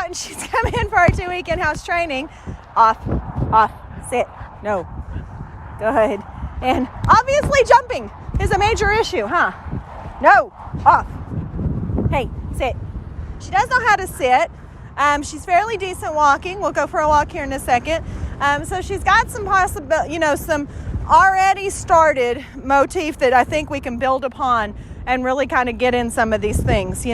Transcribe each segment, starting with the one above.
and she's come in for our 2-week in-house training. Off, sit, no. Good. And obviously jumping is a major issue, huh? No, off. Hey, sit. She does know how to sit. She's fairly decent walking. We'll go for a walk here in a second. So she's got some some already started motif that I think we can build upon and really kind of get in some of these things,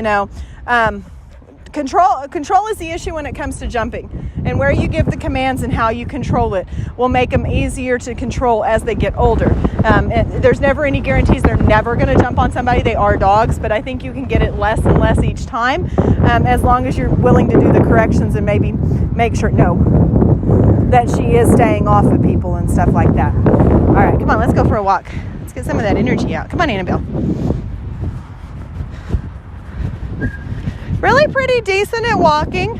Control is the issue when it comes to jumping, and where you give the commands and how you control it will make them easier to control as they get older. There's never any guarantees they're never going to jump on somebody. They are dogs, but I think you can get it less and less each time, as long as you're willing to do the corrections and maybe make sure that she is staying off of people and stuff like that. All right, come on, let's go for a walk. Let's get some of that energy out. Come on, Annabelle. Really pretty decent at walking.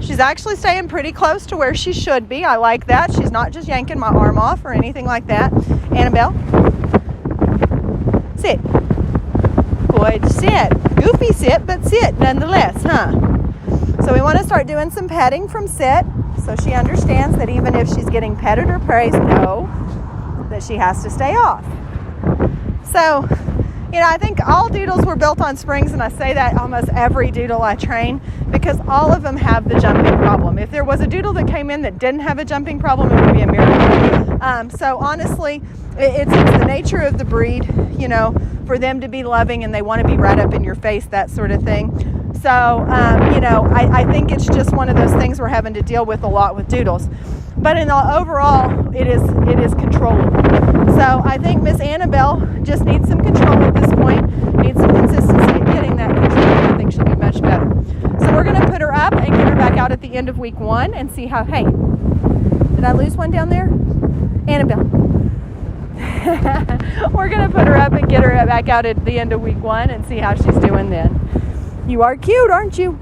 She's actually staying pretty close to where she should be. I like that. She's not just yanking my arm off or anything like that. Annabelle, sit. Good sit. Goofy sit, but sit nonetheless, huh? So we want to start doing some petting from sit, so she understands that even if she's getting petted or praised, that she has to stay off. So, I think all doodles were built on springs, and I say that almost every doodle I train, because all of them have the jumping problem. If there was a doodle that came in that didn't have a jumping problem, it would be a miracle. So honestly, it's the nature of the breed, for them to be loving and they want to be right up in your face, that sort of thing. So, I think it's just one of those things we're having to deal with a lot with doodles. But in the overall, it is controllable. So I think Miss Annabelle just needs some control at this point, needs some consistency in getting that control. I think she'll be much better. So we're going to put her up and get her back out at the end of week 1 and see how, hey, did I lose one down there? Annabelle. We're going to put her up and get her back out at the end of week 1 and see how she's doing then. You are cute, aren't you?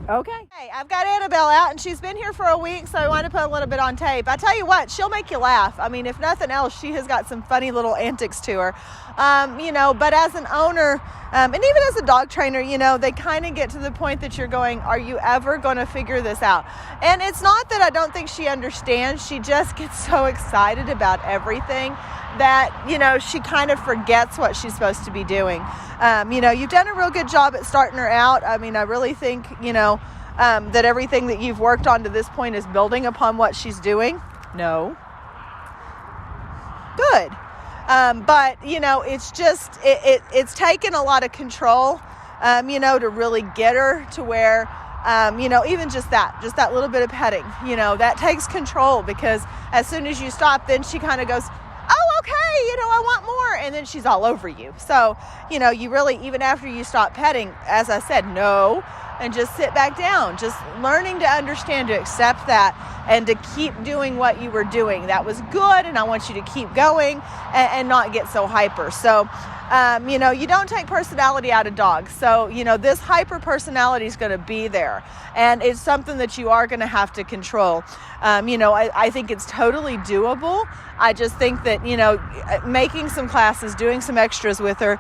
Okay. Hey, I've got Annabelle out, and she's been here for a week, so I want to put a little bit on tape. I tell you what, she'll make you laugh. I mean, if nothing else, she has got some funny little antics to her. But as an owner, and even as a dog trainer, they kind of get to the point that you're going, are you ever going to figure this out? And it's not that I don't think she understands. She just gets so excited about everything that, she kind of forgets what she's supposed to be doing. You've done a real good job at starting her out. I mean, I really think, that everything that you've worked on to this point is building upon what she's doing. No. Good. But, it's just, it's taken a lot of control, to really get her to where, even just that little bit of petting, that takes control, because as soon as you stop, then she kind of goes, oh, okay, I want more. And then she's all over you. So, you really, even after you stop petting, as I said, no, and just sit back down, just learning to understand, to accept that, and to keep doing what you were doing. That was good, and I want you to keep going and not get so hyper. So, you don't take personality out of dogs. So, this hyper personality is going to be there, and it's something that you are going to have to control. I think it's totally doable. I just think that, making some classes, doing some extras with her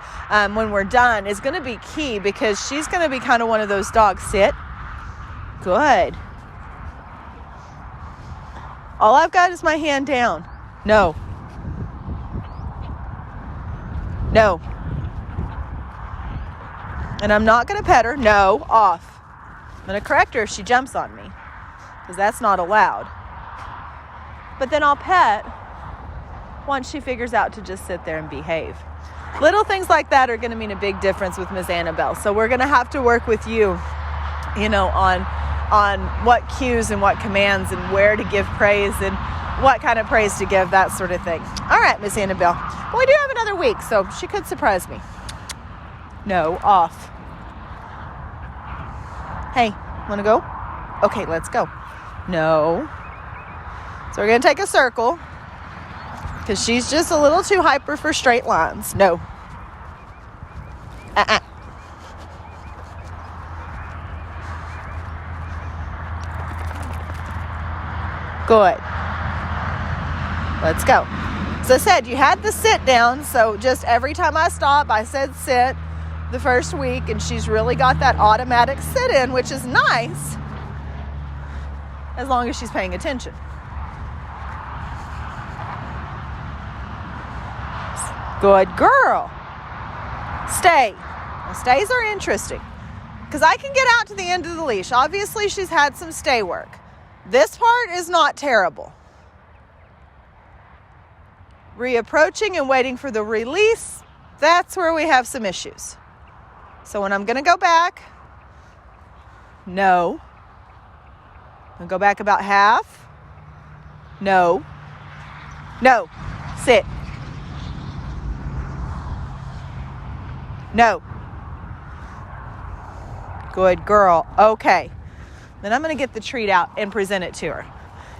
when we're done is going to be key, because she's going to be kind of one of those dogs. Sit. Good. All I've got is my hand down. No. No. And I'm not going to pet her. No. Off. I'm going to correct her if she jumps on me, because that's not allowed. But then I'll pet once she figures out to just sit there and behave. Little things like that are going to mean a big difference with Miss Annabelle. So we're going to have to work with you, on what cues and what commands and where to give praise and what kind of praise to give, that sort of thing. All right, Miss Annabelle. Well, we do have another week, so she could surprise me. No, off. Hey, want to go? Okay, let's go. No. So we're going to take a circle, because she's just a little too hyper for straight lines. No. Good. Let's go. As I said, you had the sit down, so just every time I stop, I said sit the first week, and she's really got that automatic sit in, which is nice. as long as she's paying attention. Good girl. Stay. Now, stays are interesting because I can get out to the end of the leash. Obviously, she's had some stay work. This part is not terrible. Reapproaching and waiting for the release, that's where we have some issues. So when I'm going to go back, no. I'll go back about half. No. No. Sit. No. Good girl. Okay. Then I'm going to get the treat out and present it to her.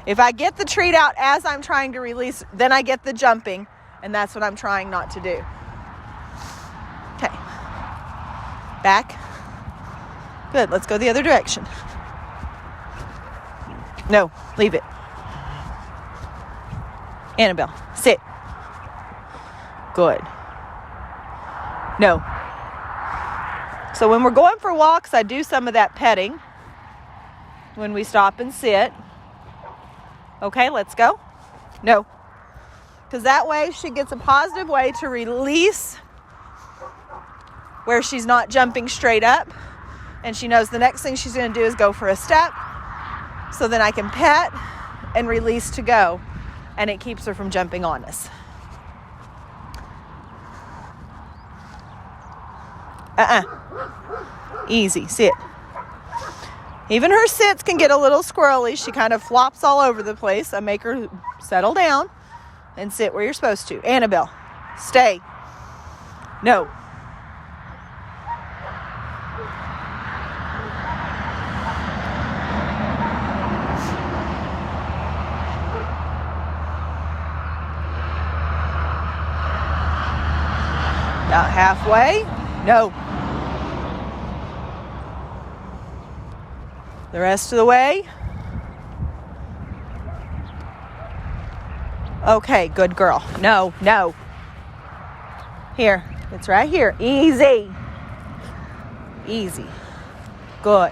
If I get the treat out as I'm trying to release, then I get the jumping, and that's what I'm trying not to do. Okay. Back. Good. Let's go the other direction. No, leave it. Annabelle, sit. Good. No. So when we're going for walks, I do some of that petting when we stop and sit. Okay, let's go. No. Because that way she gets a positive way to release where she's not jumping straight up. And she knows the next thing she's going to do is go for a step. So then I can pet and release to go. And it keeps her from jumping on us. Easy, sit. Even her sits can get a little squirrely. She kind of flops all over the place. I make her settle down and sit where you're supposed to. Annabelle, stay. No. About halfway. No. The rest of the way. Okay, good girl. No, no. Here. It's right here. Easy. Easy. Good.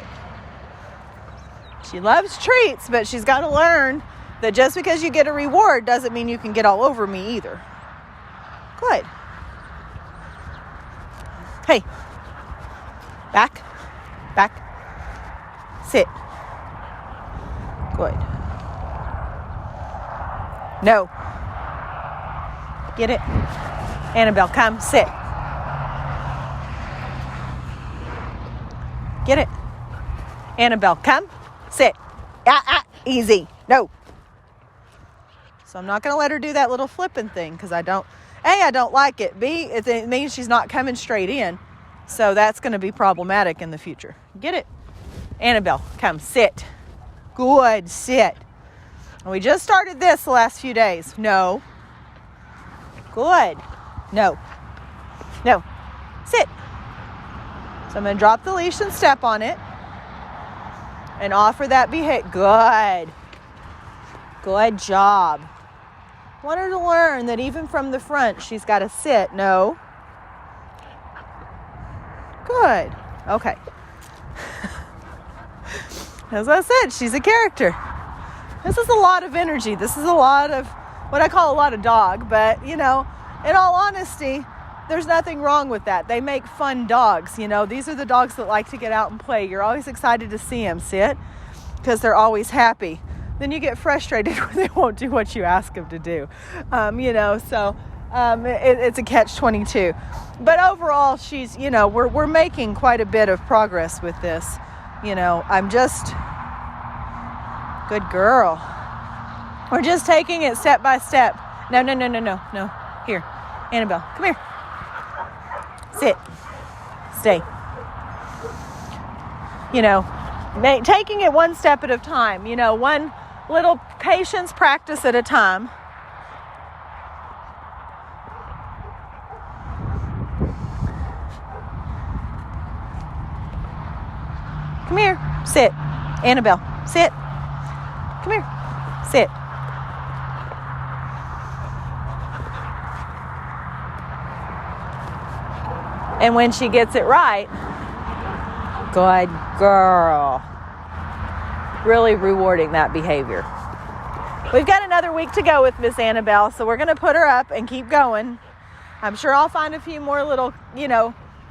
She loves treats, but she's got to learn that just because you get a reward doesn't mean you can get all over me either. Good. Hey. Back. Back. Sit. Good. No. Get it? Annabelle, come. Sit. Get it? Annabelle, come. Sit. Easy. No. So I'm not going to let her do that little flipping thing because I don't like it. B, it means she's not coming straight in. So that's going to be problematic in the future. Get it? Annabelle, come. Sit. Good. Sit. And we just started this the last few days. No. Good. No. No. Sit. So I'm going to drop the leash and step on it. And offer that behavior. Good. Good job. I want her to learn that even from the front, she's got to sit. No. Good. Okay. As I said, she's a character. This is a lot of energy. This is a lot of what I call a lot of dog. But, in all honesty, there's nothing wrong with that. They make fun dogs. These are the dogs that like to get out and play. You're always excited to see them sit because they're always happy. Then you get frustrated when they won't do what you ask them to do. It's a catch-22. But overall, she's, we're making quite a bit of progress with this. I'm just, good girl. We're just taking it step by step. No. Here, Annabelle, come here. Sit. Stay. Taking it one step at a time. One little patience practice at a time. Come here. Sit. Annabelle, sit. Come here. Sit. And when she gets it right, good girl. really rewarding that behavior. We've got another week to go with Miss Annabelle, so we're going to put her up and keep going. I'm sure I'll find a few more little,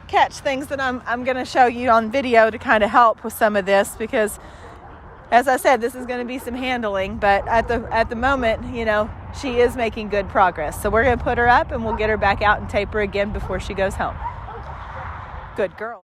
catch things that I'm going to show you on video to kind of help with some of this, because as I said, this is going to be some handling, but at the moment, she is making good progress. So we're going to put her up and we'll get her back out and tape her again before she goes home. Good girl.